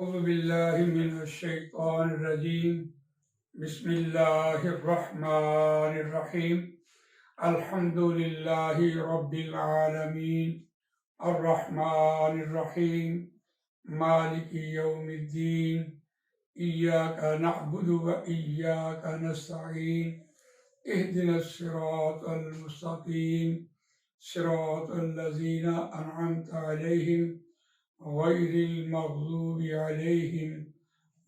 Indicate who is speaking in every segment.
Speaker 1: أعوذ بالله من الشيطان الرجيم بسم الله الرحمن الرحيم الحمد لله رب العالمين الرحمن الرحيم مالك يوم الدين إياك نعبد وإياك نستعين اهدنا الصراط المستقيم صراط الذين أنعمت عليهم غير المغضوب عليهم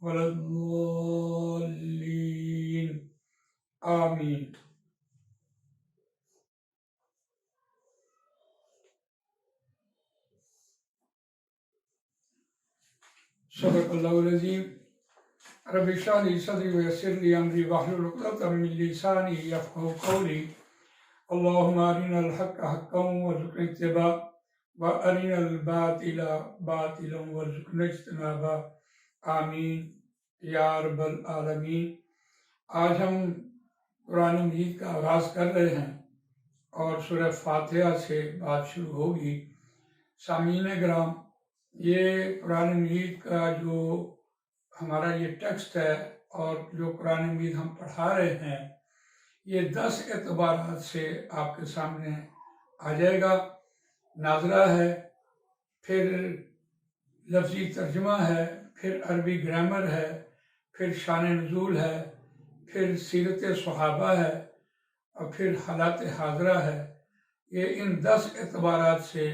Speaker 1: ولا الضالين آمين. صدق اللہ العظیم. رب اشرح لي صدري ويسر لي امري واحلل عقدة من لساني يفقهوا قولي. اللهم ارنا الحق حقا وارزقنا اتباعه وارنا الباطل باطلا وارزقنا اجتنابه. آمین یا رب العالمین. آج ہم قرآن مجید کا آغاز کر رہے ہیں اور سورہ فاتحہ سے بات شروع ہوگی. سامعین کرام، یہ قرآن مجید کا جو ہمارا یہ ٹیکسٹ ہے اور جو قرآن مجید ہم پڑھا رہے ہیں، یہ 10 اعتبارات سے آپ کے سامنے آ جائے گا. نازلہ ہے، پھر لفظی ترجمہ ہے، پھر عربی گرامر ہے، پھر شان نزول ہے، پھر سیرت صحابہ ہے، اور پھر حالات حاضرہ ہے. یہ ان 10 اعتبارات سے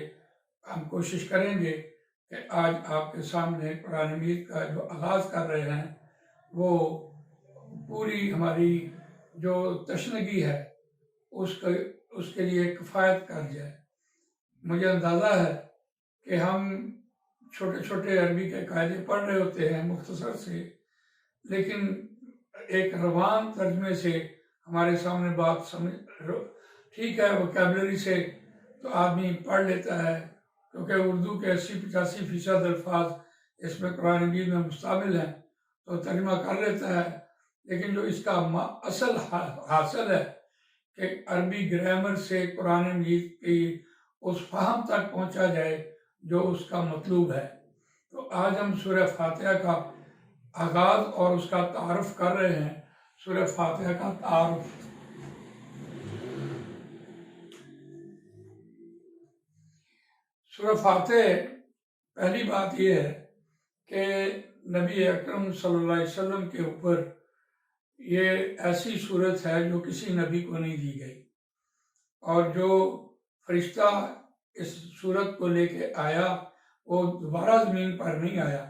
Speaker 1: ہم کوشش کریں گے کہ آج آپ کے سامنے قرآن مجید کا جو آغاز کر رہے ہیں وہ پوری ہماری جو تشنگی ہے اس کے لیے کفایت کر جائے. مجھے اندازہ ہے کہ ہم چھوٹے چھوٹے عربی کے قاعدے پڑھ رہے ہوتے ہیں مختصر سے، لیکن ایک روان ترجمے سے ہمارے سامنے بات سمجھ ٹھیک ہے. ووکیبلری سے تو آدمی پڑھ لیتا ہے کیونکہ اردو کے 80-85% الفاظ اس میں قرآن مجید میں مستعمل ہیں تو ترجمہ کر لیتا ہے. لیکن جو اس کا اصل حاصل ہے کہ عربی گرامر سے قرآن مجید کی اس فہم تک پہنچا جائے جو اس کا مطلوب ہے. تو آج ہم سورہ فاتحہ کا آغاز اور اس کا تعارف کر رہے ہیں. سورہ فاتحہ کا تعارف. سورہ فاتحہ پہلی بات یہ ہے کہ نبی اکرم صلی اللہ علیہ وسلم کے اوپر یہ ایسی صورت ہے جو کسی نبی کو نہیں دی گئی، اور جو فرشتہ اس صورت کو لے کے آیا وہ دوبارہ زمین پر نہیں آیا،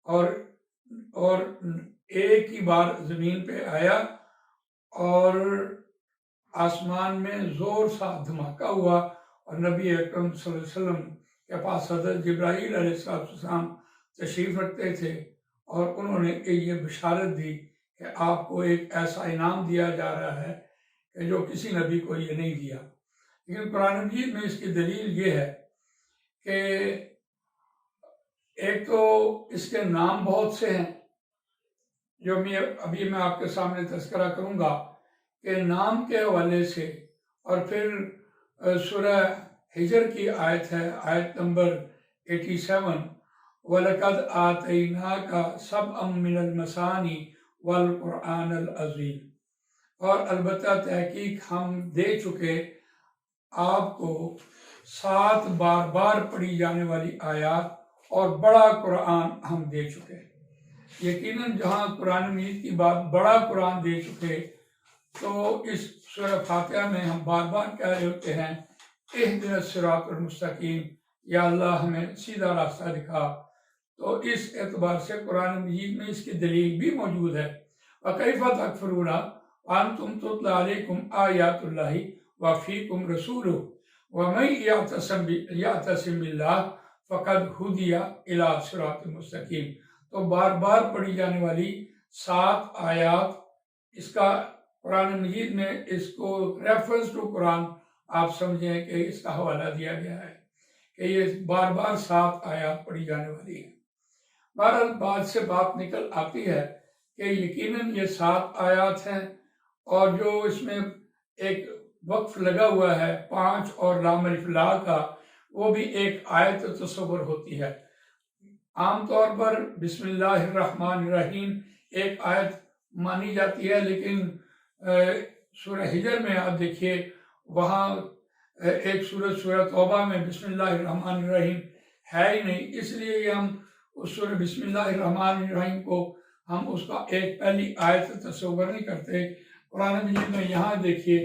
Speaker 1: اور ایک ہی بار زمین پہ آیا اور آسمان میں زور سا دھماکہ ہوا اور نبی اکرم صلی اللہ علیہ وسلم کے پاس حضرت جبرائیل علیہ السلام تشریف رکھتے تھے اور انہوں نے یہ بشارت دی کہ آپ کو ایک ایسا انعام دیا جا رہا ہے کہ جو کسی نبی کو یہ نہیں دیا. لیکن قرآن مجید میں اس کی دلیل یہ ہے کہ ایک تو اس کے نام بہت سے ہیں جو ابھی میں آپ کے سامنے تذکرہ کروں گا کہ نام کے حوالے سے، اور پھر سورہ ہجر کی آیت ہے، آیت نمبر 87، وَلَقَدْ آتَيْنَاكَ سَبْعًا مِّنَ الْمَثَانِي وَالْقُرْآنَ الْعَظِيمَ، اور البتہ تحقیق ہم دے چکے آپ کو 7 بار بار پڑھی جانے والی آیات اور بڑا قرآن ہم دے چکے. یقیناً جہاں قرآن مجید کی بات بڑا قرآن دے چکے تو اس سورہ فاتحہ میں ہم بار بار کہہ رہے ہوتے ہیں اہدنا الصراط المستقیم، یا اللہ ہمیں سیدھا راستہ دکھا. تو اس اعتبار سے قرآن مجید میں اس کی دلیل بھی موجود ہے. وَكَيْفَ تَكْفُرُونَ وَأَنْتُمْ تُتْلَى عَلَيْكُمْ آيَاتُ اللَّهِ وَفِيكُمْ رَسُولُهُ وَمَن يَعْتَصِم بِاللَّهِ فَقَدْ هُدِيَ إِلَى صِرَاطٍ مُسْتَقِيمٍ. تو بار بار پڑھی جانے والی 7 آیات، اس کا قرآن مجید میں اس کو ریفرنس ٹو قرآن آپ سمجھیں کہ اس کا حوالہ دیا گیا ہے کہ یہ بار بار 7 آیات پڑھی جانے والی ہیں. بہرحال بعد سے بات نکل آتی ہے کہ یقیناً یہ 7 آیات ہیں، اور جو اس میں ایک وقف لگا ہوا ہے 5 اور لام الف لا کا، وہ بھی ایک آیت تصور ہوتی ہے. عام طور پر بسم اللہ الرحمن الرحیم ایک آیت مانی جاتی ہے، لیکن سورہ حجر میں آپ دیکھیے وہاں ایک سورہ توبہ میں بسم اللہ الرحمن الرحیم ہے ہی نہیں، اس لیے ہم اس سورہ بسم اللہ الرحمن الرحیم کو ہم اس کا ایک پہلی آیت تصور نہیں کرتے۔ قرآن مجید میں یہاں دیکھیے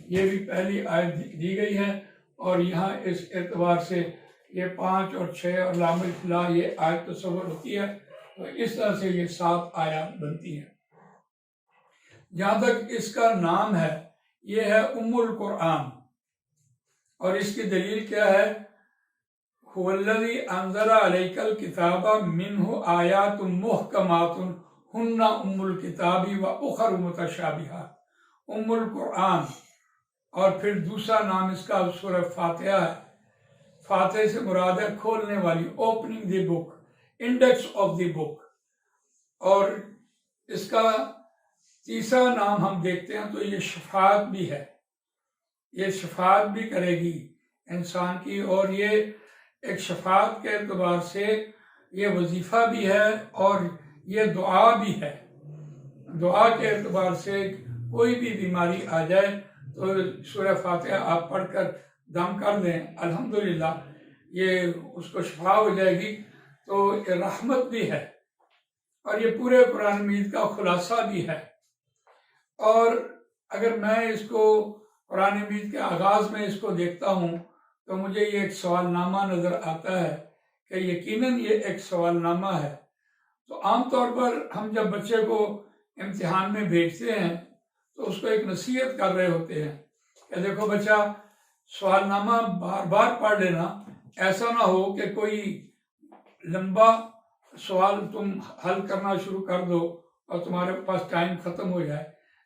Speaker 1: یہ بھی پہلی آیت دی گئی ہے، اور یہاں اس اعتبار سے یہ 5 اور 6 اور لام الفلاح یہ آیت تصور ہوتی ہے، تو اس طرح سے یہ 7 آیات بنتی ہیں۔ جہاں تک اس کا نام ہے یہ ہے ام القرآن، اور اس کی دلیل کیا ہے؟ هو الذی انزل علیک الکتاب منہ آیات محکمات ہن ام الکتاب و اخر متشابہات۔ ام القرآن، اور پھر دوسرا نام اس کا سورہ فاتحہ ہے۔ فاتحہ سے مراد ہے کھولنے والی، opening the book, index of the book. اور اس کا تیسرا نام ہم دیکھتے ہیں تو یہ شفاعت بھی ہے، یہ شفاعت بھی کرے گی انسان کی، اور یہ ایک شفاعت کے اعتبار سے یہ وظیفہ بھی ہے اور یہ دعا بھی ہے۔ دعا کے اعتبار سے کوئی بھی بیماری آ جائے تو سورہ فاتحہ آپ پڑھ کر دم کر دیں، الحمدللہ یہ اس کو شفا ہو جائے گی، تو یہ رحمت بھی ہے، اور یہ پورے قرآن مجید کا خلاصہ بھی ہے۔ اور اگر میں اس کو قرآن مجید کے آغاز میں اس کو دیکھتا ہوں تو مجھے یہ ایک سوال نامہ نظر آتا ہے کہ یقیناً یہ ایک سوال نامہ ہے۔ تو عام طور پر ہم جب بچے کو امتحان میں بھیجتے ہیں تو اس کو ایک نصیحت کر رہے ہوتے ہیں کہ دیکھو بچہ، سوال نامہ بار بار پڑھ لینا، ایسا نہ ہو کہ کوئی لمبا سوال تم حل کرنا شروع کر دو اور تمہارے پاس ٹائم ختم ہو جائے،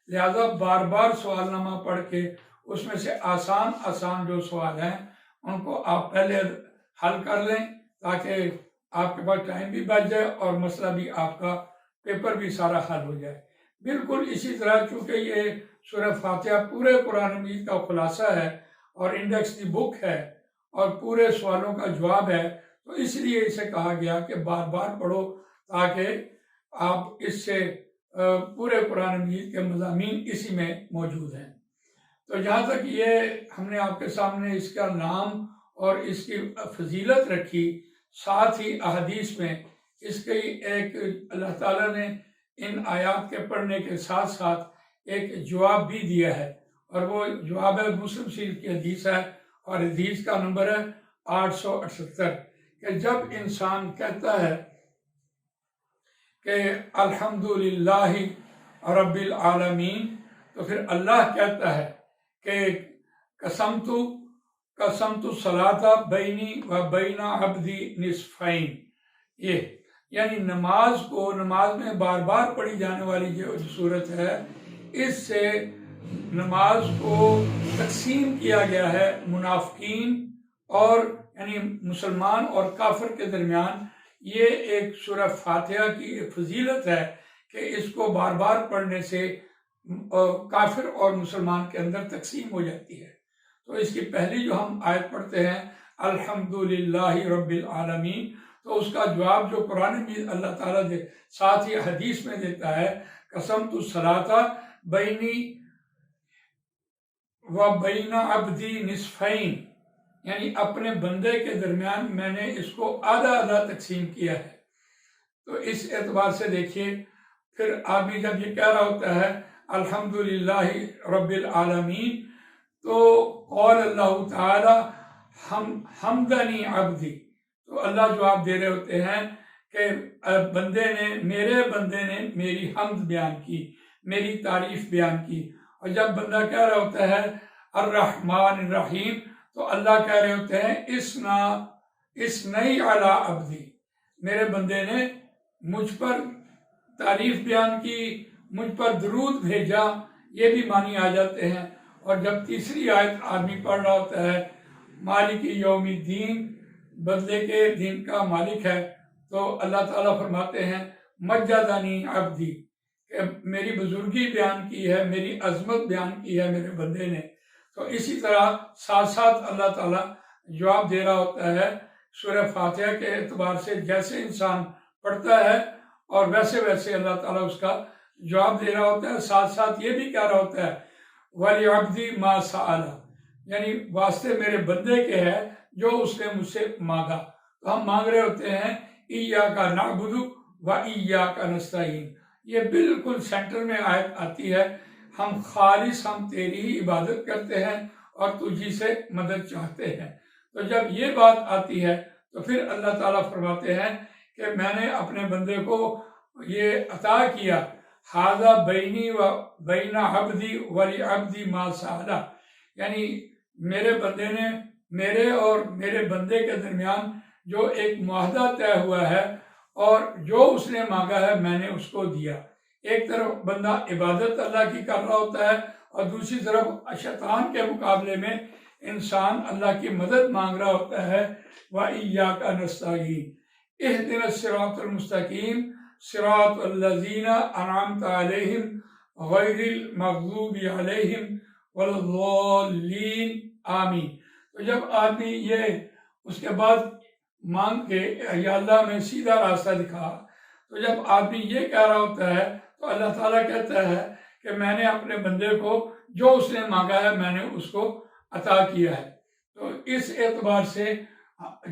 Speaker 1: لہذا بار بار سوال نامہ پڑھ کے اس میں سے آسان جو سوال ہیں ان کو آپ پہلے حل کر لیں، تاکہ آپ کے پاس ٹائم بھی بچ جائے اور مسئلہ بھی آپ کا پیپر بھی سارا حل ہو جائے۔ بالکل اسی طرح چونکہ یہ سورہ فاتحہ پورے قرآن مجید کا خلاصہ ہے اور انڈیکس دی بک ہے اور پورے سوالوں کا جواب ہے، تو اس لیے اسے کہا گیا کہ بار بار پڑھو تاکہ آپ اس سے پورے قرآن مجید کے مضامین اسی میں موجود ہیں۔ تو جہاں تک یہ ہم نے آپ کے سامنے اس کا نام اور اس کی فضیلت رکھی، ساتھ ہی احادیث میں اس کی ایک اللہ تعالیٰ نے ان آیات کے پڑھنے کے ساتھ ساتھ ایک جواب بھی دیا ہے، اور وہ جواب ہے مسلم شریف کی حدیث ہے، اور حدیث کا نمبر ہے 878، کہ جب انسان کہتا ہے کہ الحمدللہ رب العالمین، تو پھر اللہ کہتا ہے کہ قسمت الصلاۃ بینی و بین عبدی نصفین۔ یہ یعنی نماز میں بار بار پڑھی جانے والی جو صورت ہے، اس سے نماز کو تقسیم کیا گیا ہے منافقین اور یعنی مسلمان اور کافر کے درمیان۔ یہ ایک سورہ فاتحہ کی فضیلت ہے کہ اس کو بار بار پڑھنے سے کافر اور مسلمان کے اندر تقسیم ہو جاتی ہے۔ تو اس کی پہلی جو ہم آیت پڑھتے ہیں الحمدللہ رب العالمین، تو اس کا جواب جو قرآن مجید اللہ تعالیٰ ساتھ ہی حدیث میں دیتا ہے، قسمت الصلاۃ بینی و بین عبدی نصفین، یعنی اپنے بندے کے درمیان میں نے اس کو آدھا تقسیم کیا ہے۔ تو اس اعتبار سے دیکھیے، پھر آدمی جب یہ کہہ رہا ہوتا ہے الحمدللہ رب العالمین، تو قول اللہ تعالی حمدنی عبدی، تو اللہ جواب دے رہے ہوتے ہیں کہ میرے بندے نے میری حمد بیان کی، میری تعریف بیان کی۔ اور جب بندہ کہہ رہا ہوتا ہے الرحمن الرحیم، تو اللہ کہہ رہے ہوتے ہیں اسنئی علی عبدی، میرے بندے نے مجھ پر تعریف بیان کی، مجھ پر درود بھیجا، یہ بھی معنی آ جاتے ہیں۔ اور جب تیسری آیت آدمی پڑھ رہا ہوتا ہے مالک یوم الدین، بدلے کے دن کا مالک ہے، تو اللہ تعالیٰ فرماتے ہیں مجدنی عبدی، کہ میری بزرگی بیان کی ہے، میری عظمت بیان کی ہے میرے بندے نے۔ تو اسی طرح ساتھ ساتھ اللہ تعالیٰ جواب دے رہا ہوتا ہے سورہ فاتحہ کے اعتبار سے جیسے انسان پڑھتا ہے اور ویسے ویسے اللہ تعالیٰ اس کا جواب دے رہا ہوتا ہے، ساتھ ساتھ یہ بھی کہہ رہا ہوتا ہے وَلِعَبْدِي مَا سَأَلَ، یعنی واسطے میرے بندے کے ہے جو اس نے مجھ سے مانگا۔ تو ہم مانگ رہے ہوتے ہیں إِيَّاكَ نَعْبُدُ وَإِيَّاكَ نَسْتَعِينُ، یہ بالکل سینٹر میں آیت آتی ہے، ہم خالص ہم تیری ہی عبادت کرتے ہیں اور تجھی سے مدد چاہتے ہیں۔ تو جب یہ بات آتی ہے تو پھر اللہ تعالیٰ فرماتے ہیں کہ میں نے اپنے بندے کو یہ عطا کیا، ھذا بینی و بین عبدی ولعبدی ما سأل، یعنی میرے بندے نے میرے اور میرے بندے کے درمیان جو ایک معاہدہ طے ہوا ہے اور جو اس نے مانگا ہے میں نے اس کو دیا۔ ایک طرف بندہ عبادت اللہ کی کر رہا ہوتا ہے اور دوسری طرف شیطان کے مقابلے میں انسان اللہ کی مدد مانگ رہا ہوتا ہے۔ وَإِيَّاكَ نَسْتَعِينُ اهْدِنَا الصِّرَاطَ الْمُسْتَقِيمَ صِرَاطَ الَّذِينَ أَنْعَمْتَ عَلَيْهِمْ غَيْرِ الْمَغْضُوبِ عَلَيْهِمْ وَلَا الضَّالِّينَ آمین۔ تو جب آدمی یہ اس کے بعد مانگ کے یا اللہ میں سیدھا راستہ دکھا، تو جب آدمی یہ کہہ رہا ہوتا ہے تو اللہ تعالیٰ کہتا ہے کہ میں نے اپنے بندے کو جو اس نے مانگا ہے میں نے اس کو عطا کیا ہے۔ تو اس اعتبار سے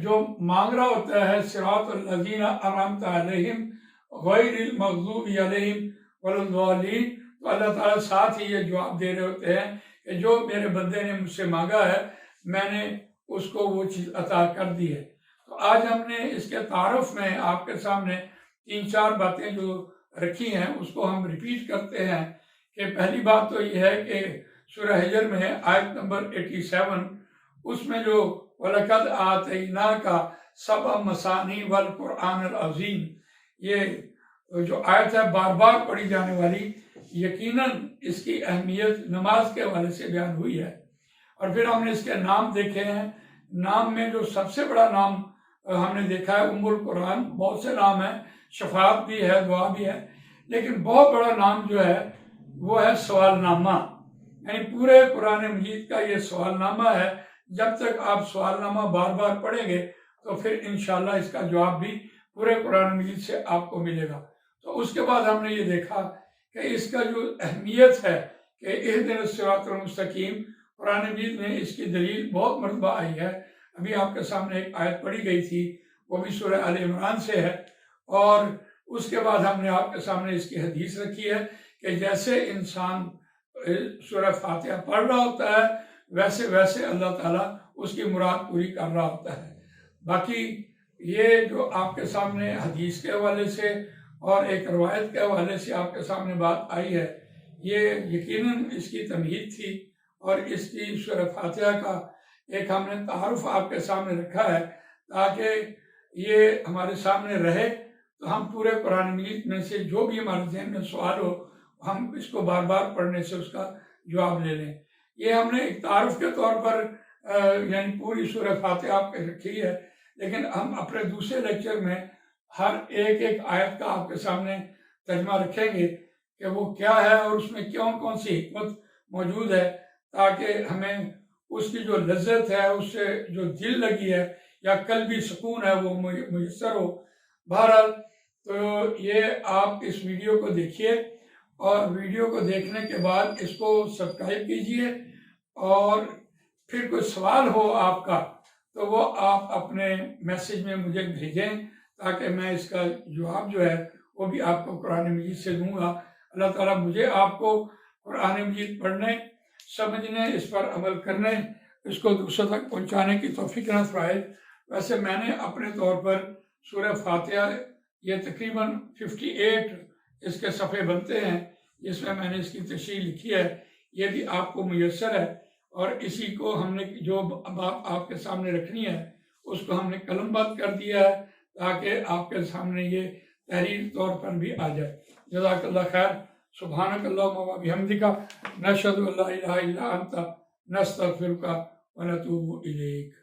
Speaker 1: جو مانگ رہا ہوتا ہے صراط الذین انعمت علیہم غیر المغضوب علیہم ولا الضالین، تو اللہ تعالیٰ ساتھ ہی یہ جواب دے رہے ہوتے ہیں کہ جو میرے بندے نے مجھ سے مانگا ہے میں نے اس کو وہ چیز عطا کر دی ہے۔ تو آج ہم نے اس کے تعارف میں آپ کے سامنے 3-4 باتیں جو رکھی ہیں اس کو ہم ریپیٹ کرتے ہیں کہ پہلی بات تو یہ ہے کہ سورہ حجر میں آیت نمبر 87 اس میں جو وَلَقَدْ آتَيْنَاكَ سَبْعَ مَثَانِي وَالْقُرْآنَ الْعَظِيمَ، یہ جو آیت ہے بار بار پڑھی جانے والی، یقیناً اس کی اہمیت نماز کے حوالے سے بیان ہوئی ہے۔ اور پھر ہم نے اس کے نام دیکھے ہیں، نام میں جو سب سے بڑا نام ہم نے دیکھا ہے ام القرآن، بہت سے نام ہیں، شفاعت بھی ہے، دعا بھی ہے، لیکن بہت بڑا نام جو ہے وہ ہے سوال نامہ، یعنی پورے قرآن مجید کا یہ سوال نامہ ہے۔ جب تک آپ سوال نامہ بار بار پڑھیں گے تو پھر انشاءاللہ اس کا جواب بھی پورے قرآن مجید سے آپ کو ملے گا۔ تو اس کے بعد ہم نے یہ دیکھا کہ اس کا جو اہمیت ہے کہ اہدنا الصراط المستقیم، قرآن مجید میں اس کی دلیل بہت مرتبہ آئی ہے۔ ابھی آپ کے سامنے ایک آیت پڑھی گئی تھی، وہ بھی سورہ آل عمران سے ہے، اور اس کے بعد ہم نے آپ کے سامنے اس کی حدیث رکھی ہے کہ جیسے انسان سورہ فاتحہ پڑھ رہا ہوتا ہے ویسے ویسے اللہ تعالیٰ اس کی مراد پوری کر رہا ہوتا ہے۔ باقی یہ جو آپ کے سامنے حدیث کے حوالے سے اور ایک روایت کے حوالے سے آپ کے سامنے بات آئی ہے، یہ یقیناً اس کی تمہید تھی، اور اس کی سورہ فاتحہ کا ایک ہم نے تعارف آپ کے سامنے رکھا ہے تاکہ یہ ہمارے سامنے رہے، تو ہم پورے قرآن مجید میں سے جو بھی ہمارے ذہن میں سوال ہو ہم اس کو بار بار پڑھنے سے اس کا جواب لے لیں۔ یہ ہم نے ایک تعارف کے طور پر یعنی پوری سورہ فاتحہ آپ کے رکھی ہے، لیکن ہم اپنے دوسرے لیکچر میں ہر ایک ایک آیت کا آپ کے سامنے ترجمہ رکھیں گے کہ وہ کیا ہے اور اس میں کون سی حکمت موجود ہے، تاکہ ہمیں اس کی جو لذت ہے، اس سے جو دل لگی ہے یا قلبی سکون ہے وہ میسر ہو۔ بہرحال تو یہ آپ اس ویڈیو کو دیکھیے، اور ویڈیو کو دیکھنے کے بعد اس کو سبسکرائب کیجئے، اور پھر کوئی سوال ہو آپ کا تو وہ آپ اپنے میسیج میں مجھے بھیجیں تاکہ میں اس کا جواب جو ہے وہ بھی آپ کو قرآن مجید سے دوں گا۔ اللہ تعالیٰ مجھے آپ کو قرآن مجید پڑھنے، سمجھنے، اس پر عمل کرنے، اس کو دوسروں تک پہنچانے کی توفیق نصیب فرمائے۔ ویسے میں نے اپنے طور پر سورہ فاتحہ یہ تقریباً 58 اس کے صفحے بنتے ہیں جس میں میں نے اس کی تشریح لکھی ہے، یہ بھی آپ کو میسر ہے، اور اسی کو ہم نے جو بات آپ کے سامنے رکھنی ہے اس کو ہم نے قلم بند کر دیا ہے تاکہ آپ کے سامنے یہ تحریر طور پر بھی آ جائے۔ جزاک اللہ خیر۔ سبحانک اللہم و بحمدک، نشہد ان لا الہ الا انت، نستغفرک و نتوب الیک۔